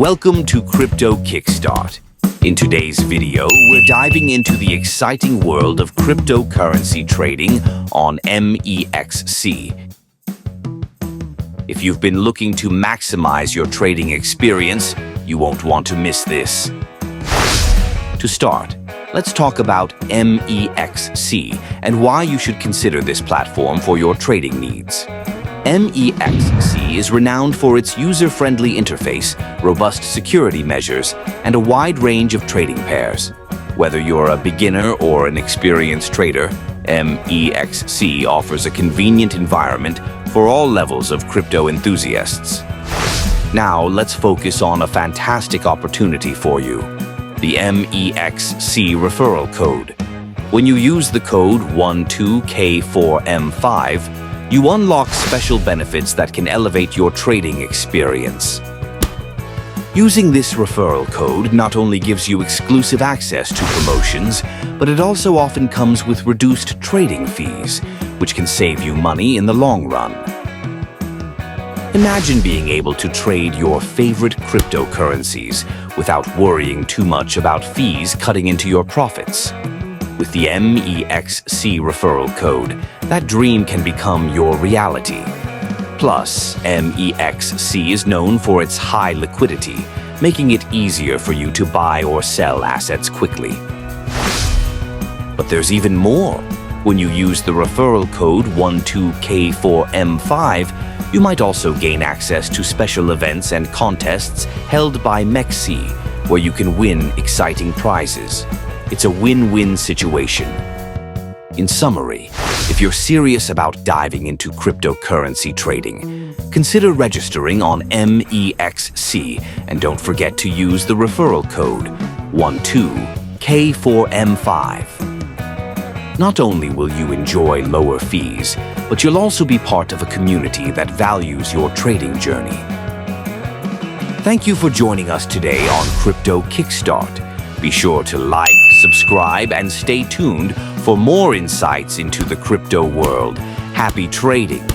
Welcome to Crypto Kickstart. In today's video, we're diving into the exciting world of cryptocurrency trading on MEXC. If you've been looking to maximize your trading experience, you won't want to miss this. To start, let's talk about MEXC and why you should consider this platform for your trading needs. MEXC is renowned for its user-friendly interface, robust security measures, and a wide range of trading pairs. Whether you're a beginner or an experienced trader, MEXC offers a convenient environment for all levels of crypto enthusiasts. Now, let's focus on a fantastic opportunity for you: the MEXC Referral Code. When you use the code 12K4M5, you unlock special benefits that can elevate your trading experience. Using this referral code not only gives you exclusive access to promotions, but it also often comes with reduced trading fees, which can save you money in the long run. Imagine being able to trade your favorite cryptocurrencies without worrying too much about fees cutting into your profits. With the MEXC referral code, that dream can become your reality. Plus, MEXC is known for its high liquidity, making it easier for you to buy or sell assets quickly. But there's even more. When you use the referral code 12K4M5, you might also gain access to special events and contests held by MEXC, where you can win exciting prizes. It's a win-win situation. In summary, if you're serious about diving into cryptocurrency trading, consider registering on MEXC and don't forget to use the referral code 12K4M5. Not only will you enjoy lower fees, but you'll also be part of a community that values your trading journey. Thank you for joining us today on Crypto Kickstart. Be sure to like, subscribe, and stay tuned for more insights into the crypto world. Happy trading!